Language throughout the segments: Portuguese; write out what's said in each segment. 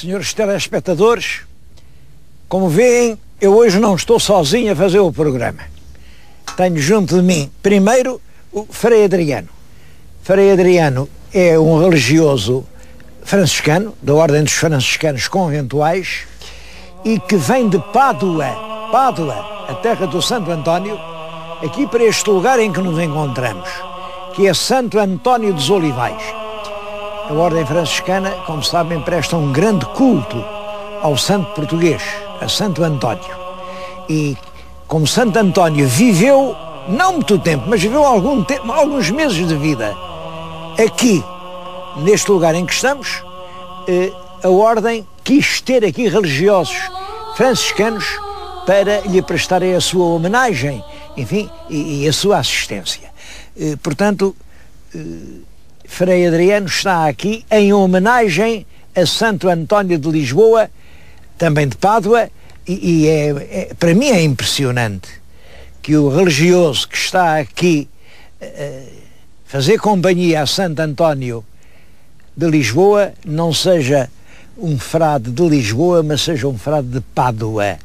senhores telespectadores, como veem, eu hoje não estou sozinho a fazer o programa. Tenho junto de mim, primeiro, o Frei Adriano. Frei Adriano é um religioso franciscano, da Ordem dos Franciscanos Conventuais, e que vem de Pádua, a terra do Santo António, aqui para este lugar em que nos encontramos, que é Santo António dos Olivais. A Ordem Franciscana, como sabem, presta um grande culto ao santo português, a Santo António. E como Santo António viveu, não muito tempo, mas viveu alguns meses de vida aqui, neste lugar em que estamos, a Ordem quis ter aqui religiosos franciscanos para lhe prestarem a sua homenagem, enfim, e a sua assistência. Portanto, Frei Adriano está aqui em homenagem a Santo António de Lisboa, também de Pádua, e para mim é impressionante que o religioso que está aqui fazer companhia a Santo António de Lisboa não seja um frade de Lisboa, mas seja um frade de Pádua.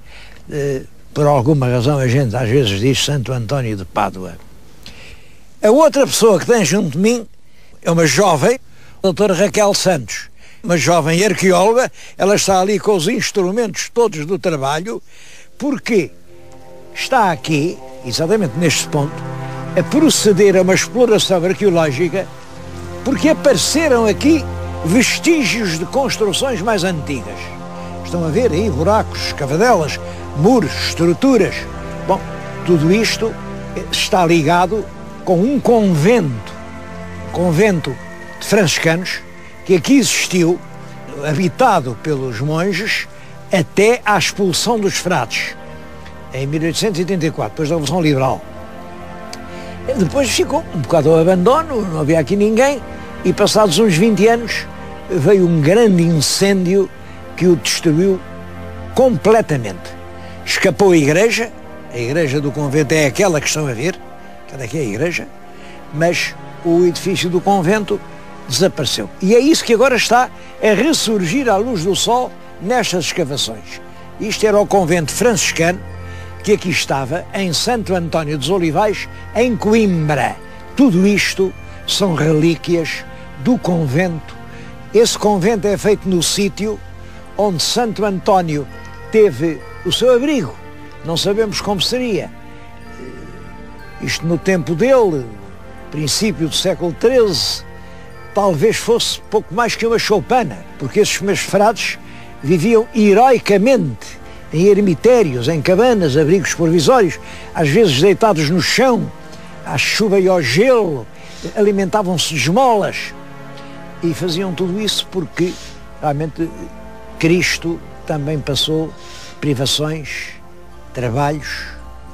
Por alguma razão a gente às vezes diz Santo António de Pádua. A outra pessoa que tem junto de mim é uma jovem, a doutora Raquel Santos, uma jovem arqueóloga. Ela está ali com os instrumentos todos do trabalho, porque está aqui, exatamente neste ponto, a proceder a uma exploração arqueológica, porque apareceram aqui vestígios de construções mais antigas. Estão a ver aí buracos, escavadelas, muros, estruturas. Bom, tudo isto está ligado com um convento de franciscanos que aqui existiu, habitado pelos monges, até à expulsão dos frades, em 1884, depois da Revolução Liberal. Depois ficou um bocado ao abandono, não havia aqui ninguém, e passados uns 20 anos veio um grande incêndio que o destruiu completamente. Escapou a igreja do convento é aquela que estão a ver, aquela que é a igreja, mas o edifício do convento desapareceu. E é isso que agora está a ressurgir à luz do sol nestas escavações. Isto era o convento franciscano que aqui estava, em Santo António dos Olivais, em Coimbra. Tudo isto são relíquias do convento. Esse convento é feito no sítio onde Santo António teve o seu abrigo. Não sabemos como seria. Isto no tempo dele, princípio do século XIII, talvez fosse pouco mais que uma choupana, porque esses meus frades viviam heroicamente em ermitérios, em cabanas, abrigos provisórios, às vezes deitados no chão, à chuva e ao gelo, alimentavam-se de esmolas e faziam tudo isso porque realmente Cristo também passou privações, trabalhos,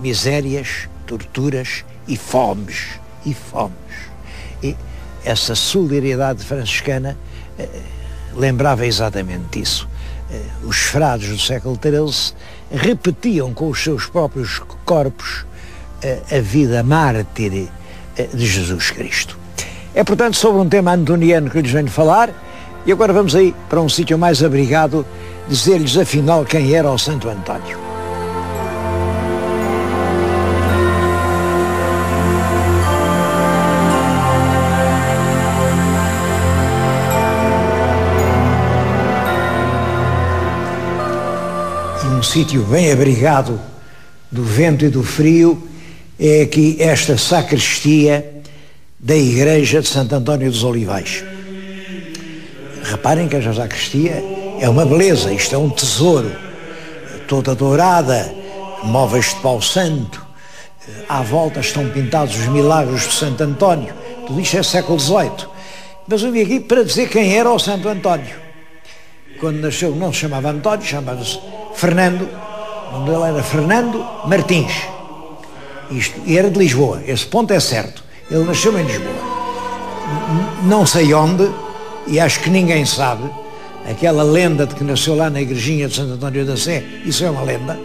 misérias, torturas e fomes. E essa solidariedade franciscana lembrava exatamente isso. Os frades do século XIII repetiam com os seus próprios corpos a vida mártir de Jesus Cristo. É, portanto, sobre um tema antoniano que lhes venho falar, e agora vamos aí para um sítio mais abrigado, dizer-lhes afinal quem era o Santo António. Um sítio bem abrigado do vento e do frio é aqui esta sacristia da igreja de Santo António dos Olivais. Reparem que esta sacristia é uma beleza, isto é um tesouro, toda dourada, móveis de pau santo, à volta estão pintados os milagres de Santo António, tudo isto é século XVIII. Mas eu vim aqui para dizer quem era o Santo António. Quando nasceu não se chamava António, chamava-se Fernando, o nome dele era Fernando Martins. E era de Lisboa, esse ponto é certo. Ele nasceu em Lisboa. Não sei onde, e acho que ninguém sabe, aquela lenda de que nasceu lá na igrejinha de Santo António da Sé, isso é uma lenda.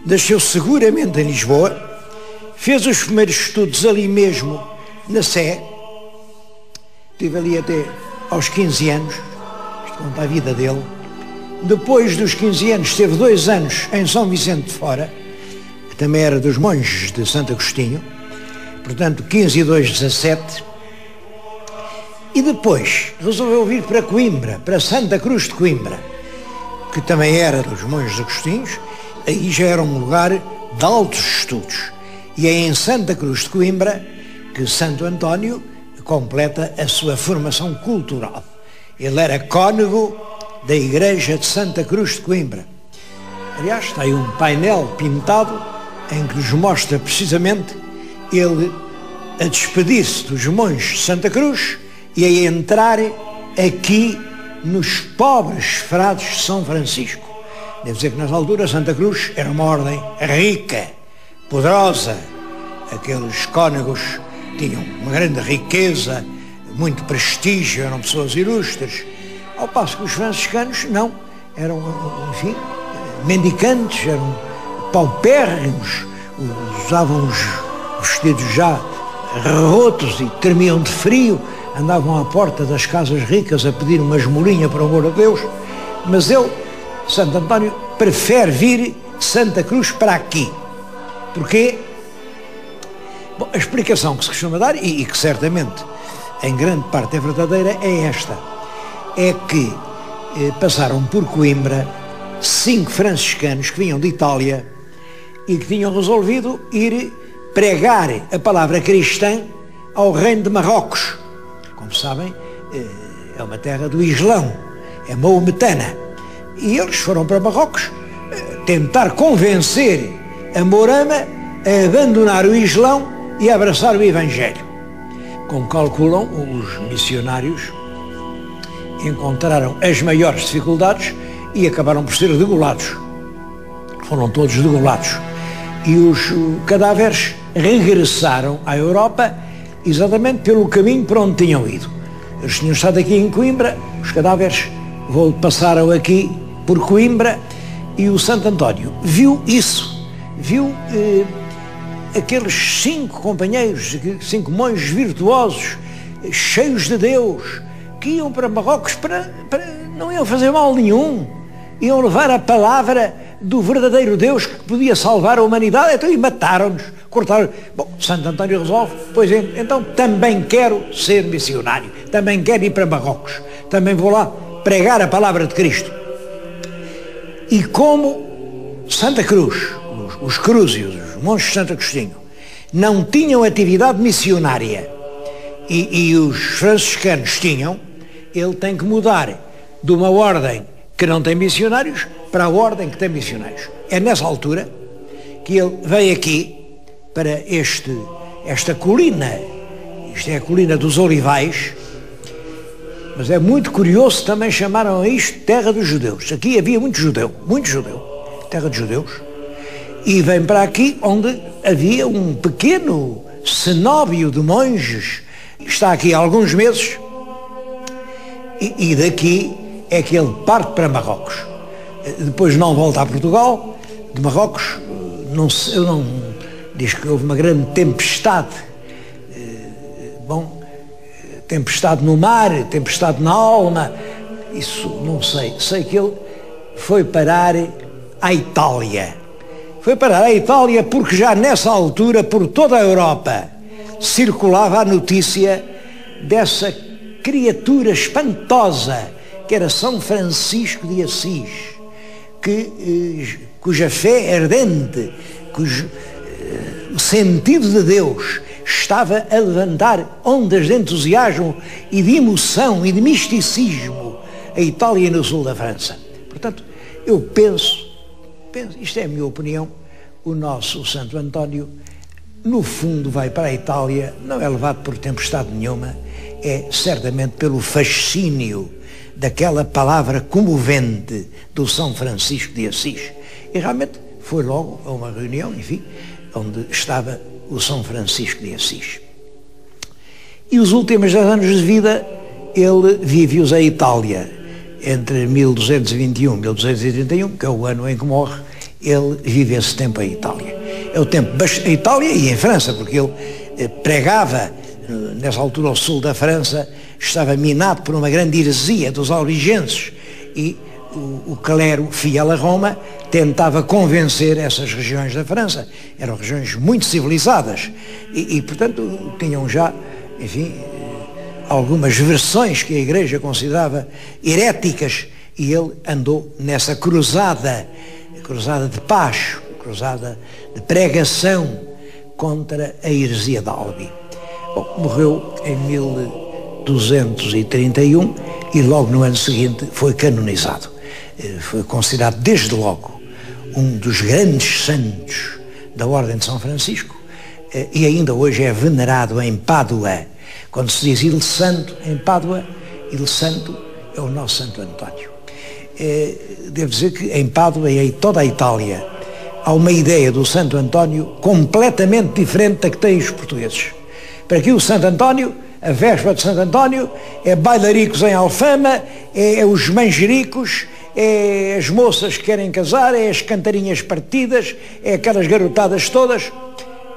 Nasceu seguramente em Lisboa, fez os primeiros estudos ali mesmo, na Sé, estive ali até aos 15 anos, isto conta a vida dele, Depois dos 15 anos, esteve 2 anos em São Vicente de Fora, que também era dos monges de Santo Agostinho, portanto 15 e 2, 17. E depois resolveu vir para Coimbra, para Santa Cruz de Coimbra, que também era dos monges agostinhos. Aí já era um lugar de altos estudos. E é em Santa Cruz de Coimbra que Santo António completa a sua formação cultural. Ele era cônego da Igreja de Santa Cruz de Coimbra. Aliás, está aí um painel pintado em que nos mostra precisamente ele a despedir-se dos monges de Santa Cruz e a entrar aqui nos pobres frades de São Francisco. Devo dizer que nessa altura Santa Cruz era uma ordem rica, poderosa. Aqueles cônegos tinham uma grande riqueza, muito prestígio, eram pessoas ilustres, ao passo que os franciscanos não, eram, enfim, mendicantes, eram paupérrimos, usavam os vestidos já rotos e tremiam de frio, andavam à porta das casas ricas a pedir uma esmolinha por amor a Deus. Mas ele, Santo António, prefere vir de Santa Cruz para aqui. Porquê? Bom, a explicação que se costuma dar, e que certamente em grande parte é verdadeira, é esta. É que passaram por Coimbra 5 franciscanos que vinham de Itália e que tinham resolvido ir pregar a palavra cristã ao reino de Marrocos. Como sabem, é uma terra do Islão, é maometana. E eles foram para Marrocos tentar convencer a Morama a abandonar o Islão e a abraçar o Evangelho. Como calculam, os missionários encontraram as maiores dificuldades e acabaram por ser degolados. Foram todos degolados. E os cadáveres regressaram à Europa exatamente pelo caminho para onde tinham ido. Eles tinham estado aqui em Coimbra, os cadáveres passaram aqui por Coimbra e o Santo António viu isso, viu aqueles 5 companheiros, 5 monges virtuosos, cheios de Deus, que iam para Marrocos não iam fazer mal nenhum, iam levar a palavra do verdadeiro Deus que podia salvar a humanidade. Então, e mataram-nos, cortaram. Bom, Santo António resolve, pois então também quero ser missionário, também quero ir para Marrocos, também vou lá pregar a palavra de Cristo. E como Santa Cruz, os crúzios, os monges de Santo Agostinho, não tinham atividade missionária e os franciscanos tinham, ele tem que mudar de uma ordem que não tem missionários para a ordem que tem missionários. É nessa altura que ele veio aqui para esta colina, isto é a colina dos Olivais, mas é muito curioso, também chamaram a isto terra dos judeus. Aqui havia muito judeu, terra dos judeus, e vem para aqui onde havia um pequeno cenóbio de monges, está aqui há alguns meses, e daqui é que ele parte para Marrocos. Depois não volta a Portugal, de Marrocos, diz que houve uma grande tempestade, tempestade no mar, tempestade na alma, isso não sei que ele foi parar à Itália. Foi parar à Itália porque já nessa altura, por toda a Europa, circulava a notícia dessa criatura espantosa que era São Francisco de Assis, cuja fé ardente, cujo sentido de Deus estava a levantar ondas de entusiasmo e de emoção e de misticismo a Itália e no sul da França. Portanto, eu penso, isto é a minha opinião, o nosso Santo António, no fundo, vai para a Itália, não é levado por tempestade nenhuma, é certamente pelo fascínio daquela palavra comovente do São Francisco de Assis. E realmente foi logo a uma reunião, enfim, onde estava o São Francisco de Assis. E os últimos 10 anos de vida ele vive-os a Itália, entre 1221 e 1231, que é o ano em que morre, ele vive esse tempo em Itália. É o tempo em Itália e em França, porque ele pregava, nessa altura o sul da França estava minado por uma grande heresia dos albigenses e o clero fiel a Roma tentava convencer essas regiões da França. Eram regiões muito civilizadas e portanto, tinham já, enfim, algumas versões que a Igreja considerava heréticas, e ele andou nessa cruzada de paz, cruzada de pregação contra a heresia de Albi. Bom, morreu em 1231 e logo no ano seguinte foi canonizado. Foi considerado desde logo um dos grandes santos da Ordem de São Francisco e ainda hoje é venerado em Pádua. Quando se diz Il Santo em Pádua, Il Santo é o nosso Santo António. Devo dizer que em Pádua e em toda a Itália há uma ideia do Santo António completamente diferente da que têm os portugueses. Para aqui o Santo António, a véspera de Santo António, é bailaricos em Alfama, é os manjericos, é as moças que querem casar, é as cantarinhas partidas, é aquelas garotadas todas.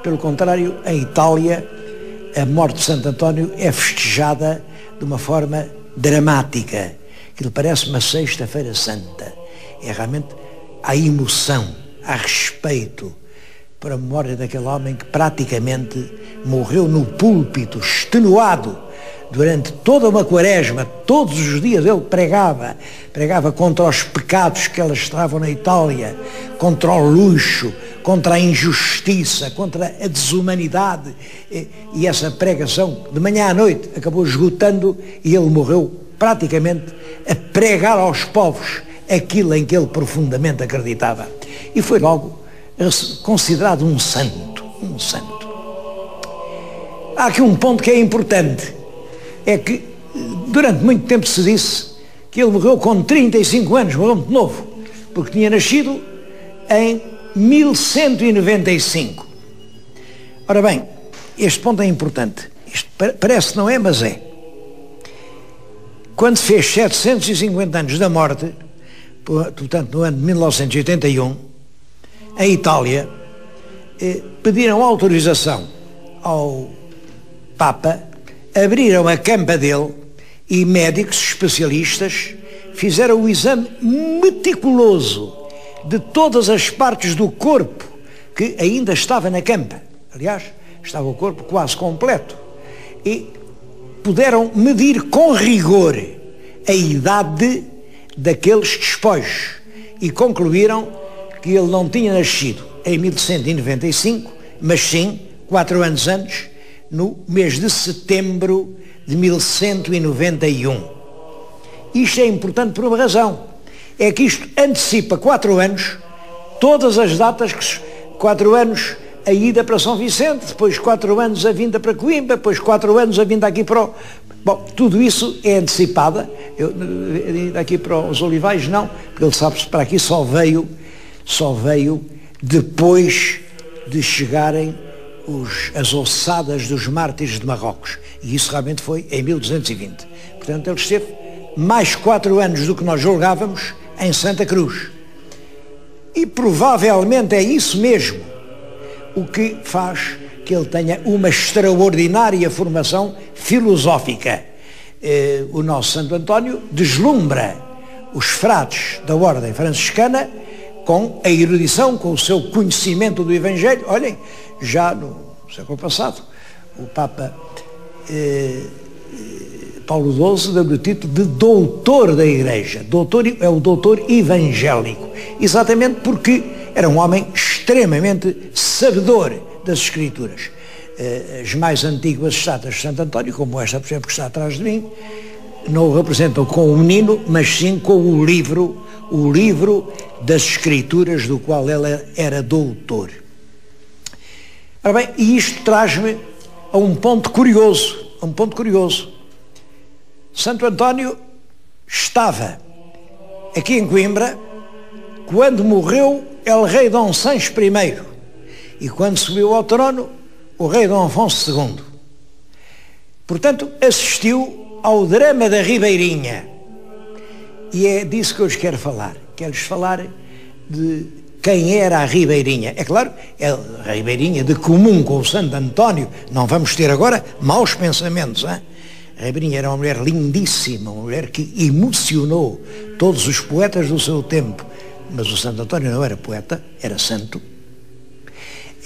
Pelo contrário, em Itália, a morte de Santo António é festejada de uma forma dramática. Aquilo parece uma sexta-feira santa. É realmente a emoção, a respeito por a memória daquele homem que praticamente morreu no púlpito, extenuado, durante toda uma quaresma. Todos os dias ele pregava contra os pecados que elas estavam na Itália, contra o luxo, contra a injustiça, contra a desumanidade, e essa pregação de manhã à noite acabou esgotando e ele morreu praticamente a pregar aos povos aquilo em que ele profundamente acreditava, e foi logo considerado um santo. Há aqui um ponto que é importante, é que durante muito tempo se disse que ele morreu com 35 anos, morreu muito novo, porque tinha nascido em 1195. Ora bem, este ponto é importante. Isto parece que não é, mas é. Quando se fez 750 anos da morte, portanto no ano de 1981, em Itália, pediram autorização ao Papa, abriram a campa dele e médicos especialistas fizeram o exame meticuloso de todas as partes do corpo que ainda estava na campa. Aliás, estava o corpo quase completo. E puderam medir com rigor a idade daqueles despojos e concluíram que ele não tinha nascido em 1195, mas sim 4 anos antes, no mês de setembro de 1191. Isto é importante por uma razão, é que isto antecipa 4 anos, todas as datas, 4 anos a ida para São Vicente, depois 4 anos a vinda para Coimbra, depois 4 anos a vinda aqui para o... Bom, tudo isso é antecipada. Daqui para os Olivais não, porque ele sabe-se para aqui só veio depois de chegarem as ossadas dos mártires de Marrocos, e isso realmente foi em 1220. Portanto, ele esteve mais 4 anos do que nós julgávamos em Santa Cruz, e provavelmente é isso mesmo o que faz que ele tenha uma extraordinária formação filosófica. O nosso Santo António deslumbra os frades da ordem franciscana com a erudição, com o seu conhecimento do Evangelho. Olhem, já no século passado, o Papa Paulo XII deu-lhe o título de doutor da Igreja. É o doutor evangélico, exatamente porque era um homem extremamente sabedor das Escrituras. As mais antigas estátuas de Santo António, como esta, por exemplo, que está atrás de mim, não o representam com o menino, mas sim com o livro das Escrituras, do qual ele era doutor. Ora bem, e isto traz-me a um ponto curioso, Santo António estava aqui em Coimbra quando morreu el rei Dom Sancho I, e quando subiu ao trono o rei Dom Afonso II. Portanto, assistiu ao drama da Ribeirinha, e é disso que eu lhes quero falar. Quero-lhes falar de quem era a Ribeirinha. É claro, é a Ribeirinha de comum com o Santo António, não vamos ter agora maus pensamentos, hein? A Ribeirinha era uma mulher lindíssima, uma mulher que emocionou todos os poetas do seu tempo, mas o Santo António não era poeta, era santo,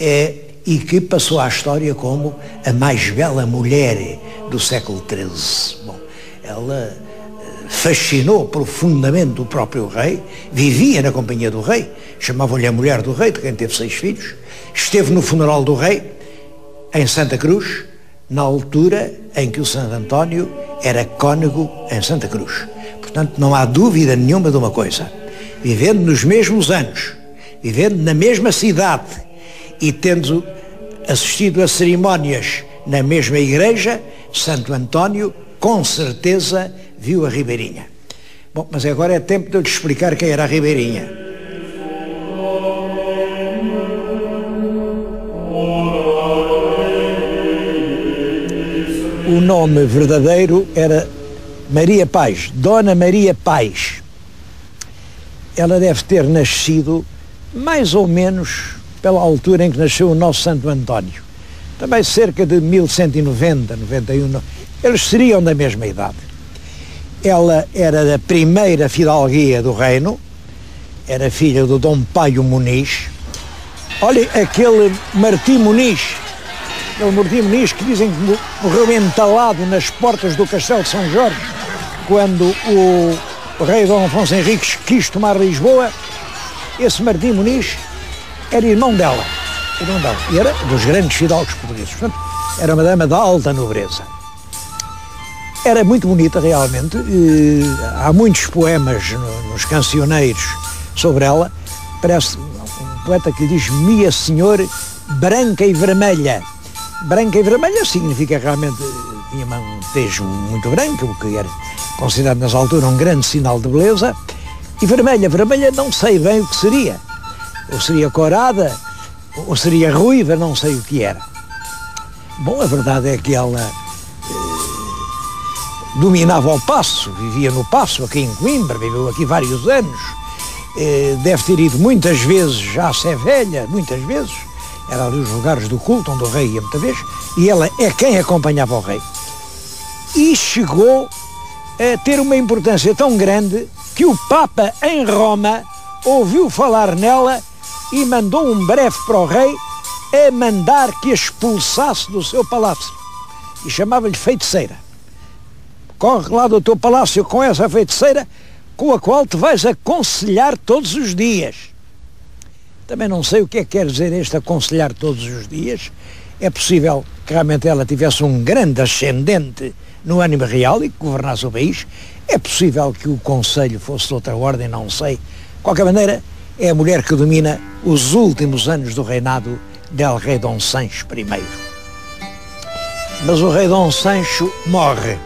e que passou à história como a mais bela mulher do século XIII. Bom, ela fascinou profundamente o próprio rei, vivia na companhia do rei, chamavam-lhe a mulher do rei, de quem teve 6 filhos, esteve no funeral do rei, em Santa Cruz, na altura em que o Santo António era cônego em Santa Cruz. Portanto, não há dúvida nenhuma de uma coisa. Vivendo nos mesmos anos, vivendo na mesma cidade e tendo assistido a cerimónias na mesma igreja, Santo António, com certeza, viu a Ribeirinha. Bom, mas agora é tempo de eu lhe explicar quem era a Ribeirinha. O nome verdadeiro era Maria Paz, Dona Maria Paz. Ela deve ter nascido mais ou menos pela altura em que nasceu o nosso Santo António. Também cerca de 1190, 91, eles seriam da mesma idade. Ela era da primeira fidalguia do reino, era filha do Dom Paio Muniz. Olha aquele Martim Muniz, que dizem que morreu entalado nas portas do Castelo de São Jorge, quando o rei Dom Afonso Henriques quis tomar Lisboa. Esse Martim Muniz era irmão dela, e era dos grandes fidalgos portugueses. Portanto, era uma dama de alta nobreza. Era muito bonita realmente, há muitos poemas nos cancioneiros sobre ela. Parece um poeta que diz: Minha Senhor branca e vermelha. Branca e vermelha significa realmente, tinha um tejo muito branco, o que era considerado nas alturas um grande sinal de beleza, e vermelha não sei bem o que seria, ou seria corada, ou seria ruiva, não sei o que era. Bom, a verdade é que ela dominava o Paço, vivia no Paço, aqui em Coimbra, viveu aqui vários anos, deve ter ido muitas vezes já a Sevilha, muitas vezes. Era ali os lugares do culto onde o rei ia muita vez, e ela é quem acompanhava o rei. E chegou a ter uma importância tão grande que o Papa, em Roma, ouviu falar nela e mandou um breve para o rei a mandar que a expulsasse do seu palácio. E chamava-lhe feiticeira. Corre lá do teu palácio com essa feiticeira, com a qual te vais aconselhar todos os dias. Também não sei o que é que quer dizer este aconselhar todos os dias. É possível que realmente ela tivesse um grande ascendente no ânimo real e que governasse o país. É possível que o conselho fosse de outra ordem, não sei. De qualquer maneira, é a mulher que domina os últimos anos do reinado del rei Dom Sancho I. Mas o rei Dom Sancho morre.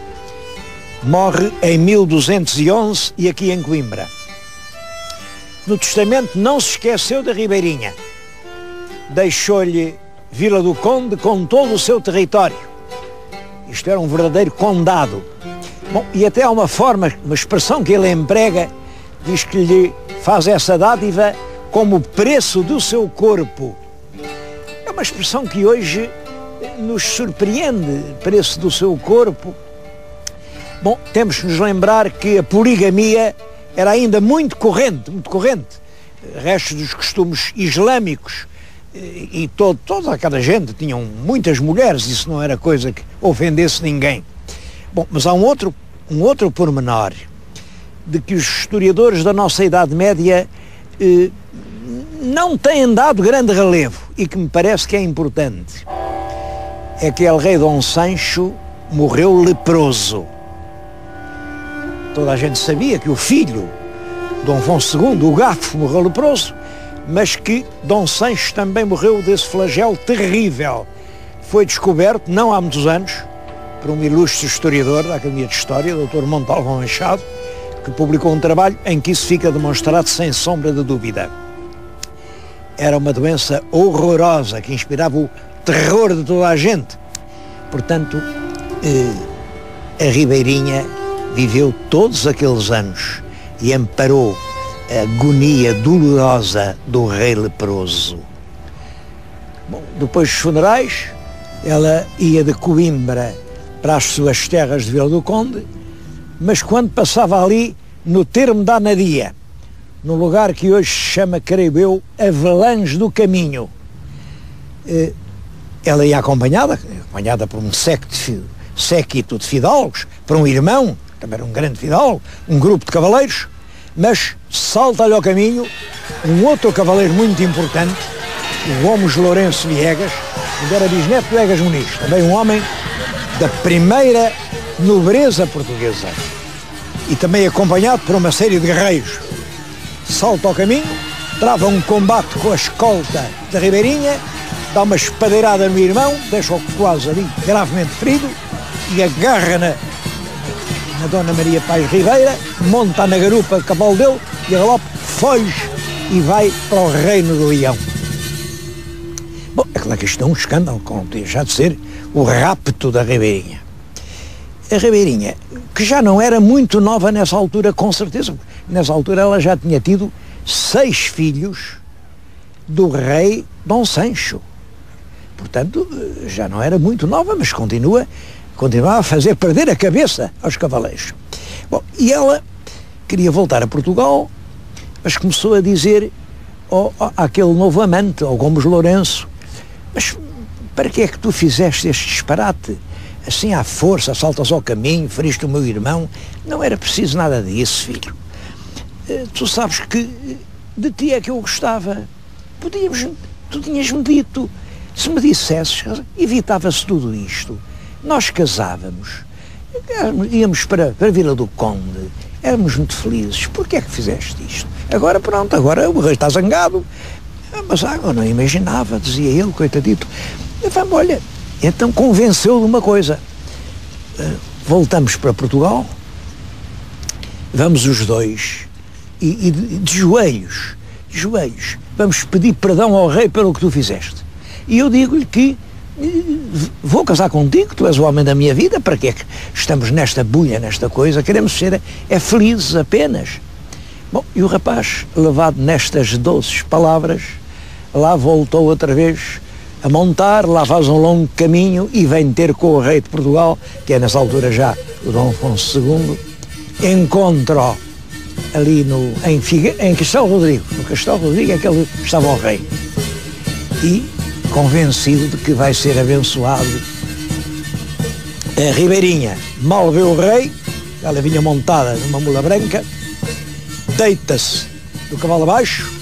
Morre em 1211 e aqui em Coimbra. No testamento não se esqueceu da Ribeirinha. Deixou-lhe Vila do Conde com todo o seu território. Isto era um verdadeiro condado. Bom, e até há uma forma, uma expressão que ele emprega, diz que lhe faz essa dádiva como preço do seu corpo. É uma expressão que hoje nos surpreende, preço do seu corpo. Bom, temos que nos lembrar que a poligamia era ainda muito corrente. Restos dos costumes islâmicos e toda aquela gente tinham muitas mulheres, isso não era coisa que ofendesse ninguém. Bom, mas há um outro pormenor de que os historiadores da nossa Idade Média não têm dado grande relevo e que me parece que é importante. É que o rei Dom Sancho morreu leproso. Toda a gente sabia que o filho, Dom Afonso II, o Gafo, morreu leproso, mas que Dom Sancho também morreu desse flagelo terrível. Foi descoberto, não há muitos anos, por um ilustre historiador da Academia de História, Dr. Montalvão Machado, que publicou um trabalho em que isso fica demonstrado sem sombra de dúvida. Era uma doença horrorosa que inspirava o terror de toda a gente. Portanto, a Ribeirinha viveu todos aqueles anos e amparou a agonia dolorosa do rei leproso. Bom, depois dos funerais, ela ia de Coimbra para as suas terras de Vila do Conde, mas quando passava ali no termo da Anadia, no lugar que hoje se chama, creio eu, Avalanche do Caminho, ela ia acompanhada por um séquito de fidalgos, por um irmão, também era um grande fidalgo, um grupo de cavaleiros, mas salta-lhe ao caminho um outro cavaleiro muito importante, o Gomes Lourenço Viegas, que era bisneto do Egas Muniz, também um homem da primeira nobreza portuguesa, e também acompanhado por uma série de guerreiros. Salta ao caminho, trava um combate com a escolta da Ribeirinha, dá uma espadeirada no irmão, deixa-o quase ali gravemente ferido, e agarra na Dona Maria Paz Ribeira, monta na garupa de cavalo dele e a galope foge e vai para o Reino do Leão. Bom, é claro que isto é um escândalo, como deixa de ser o rapto da Ribeirinha. A Ribeirinha, que já não era muito nova nessa altura, com certeza, nessa altura ela já tinha tido 6 filhos do rei Dom Sancho. Portanto, já não era muito nova, mas continuava a fazer perder a cabeça aos cavaleiros. Bom, e ela queria voltar a Portugal, mas começou a dizer àquele novo amante, ao Gomes Lourenço: mas para que é que tu fizeste este disparate? Assim à força, saltas ao caminho, feriste o meu irmão. Não era preciso nada disso, filho. Tu sabes que de ti é que eu gostava. Tu tinhas-me dito, se me dissesses, evitava-se tudo isto. Nós casávamos, íamos para Vila do Conde, éramos muito felizes. Por que é que fizeste isto? Agora pronto, agora o rei está zangado. Mas eu não imaginava, dizia ele, coitadito. Olha, então convenceu de uma coisa. Voltamos para Portugal, vamos os dois, e de joelhos, vamos pedir perdão ao rei pelo que tu fizeste. E eu digo-lhe que vou casar contigo, tu és o homem da minha vida, para que é que estamos nesta bulha, nesta coisa, queremos ser felizes apenas. Bom, e o rapaz, levado nestas doces palavras, lá voltou outra vez a montar, lá faz um longo caminho e vem ter com o rei de Portugal, que é nessa altura já o Dom Afonso II, encontra-o ali em Castelo Rodrigo. No Castelo Rodrigo é que ele estava o rei. E convencido de que vai ser abençoado, a Ribeirinha mal vê o rei, ela vinha montada numa mula branca, deita-se do cavalo abaixo,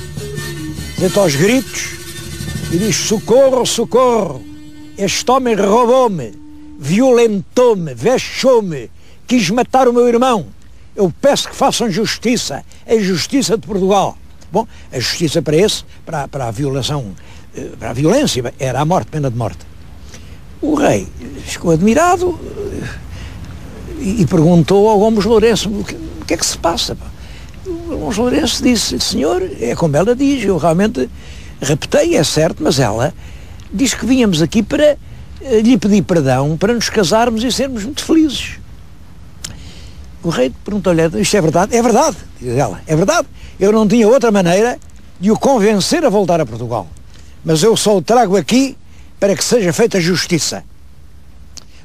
deita aos gritos e diz: socorro, socorro, este homem roubou-me, violentou-me, vexou-me, quis matar o meu irmão, eu peço que façam justiça, a justiça de Portugal. Bom, a justiça para a violação, para a violência, era a morte, pena de morte. O rei ficou admirado e perguntou ao Gomes Lourenço: o que é que se passa? O Gomes Lourenço disse: senhor, é como ela diz, eu realmente repetei, é certo, mas ela diz que vínhamos aqui para lhe pedir perdão, para nos casarmos e sermos muito felizes. O rei perguntou-lhe: isto é verdade? É verdade, diz ela, é verdade. Eu não tinha outra maneira de o convencer a voltar a Portugal, mas eu só o trago aqui para que seja feita justiça.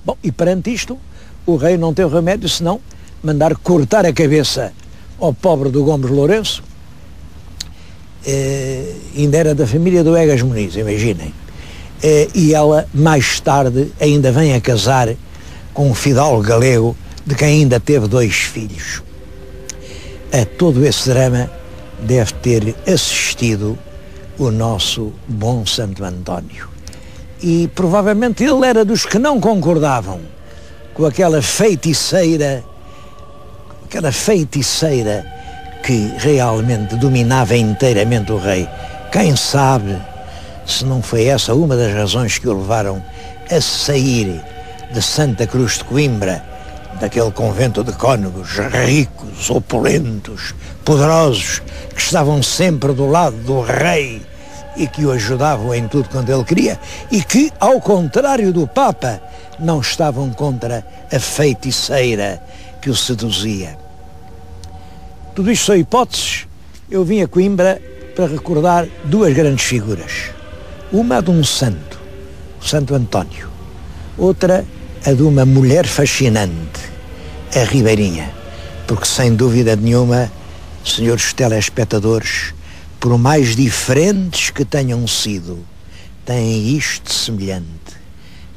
Bom, e perante isto, o rei não teve remédio senão mandar cortar a cabeça ao pobre do Gomes Lourenço. Ainda era da família do Egas Muniz, imaginem. E ela, mais tarde, ainda vem a casar com um fidalgo galego, de quem ainda teve 2 filhos. A todo esse drama deve ter assistido o nosso bom Santo António. E provavelmente ele era dos que não concordavam com aquela feiticeira que realmente dominava inteiramente o rei. Quem sabe se não foi essa uma das razões que o levaram a sair de Santa Cruz de Coimbra, daquele convento de cônegos ricos, opulentos, poderosos, que estavam sempre do lado do rei e que o ajudavam em tudo quanto ele queria, e que, ao contrário do Papa, não estavam contra a feiticeira que o seduzia. Tudo isto são hipóteses. Eu vim a Coimbra para recordar 2 grandes figuras. Uma de um santo, o Santo António. Outra a de uma mulher fascinante, a Ribeirinha, porque sem dúvida nenhuma, senhores telespectadores, por mais diferentes que tenham sido, têm isto de semelhante: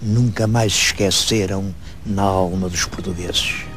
nunca mais se esqueceram na alma dos portugueses.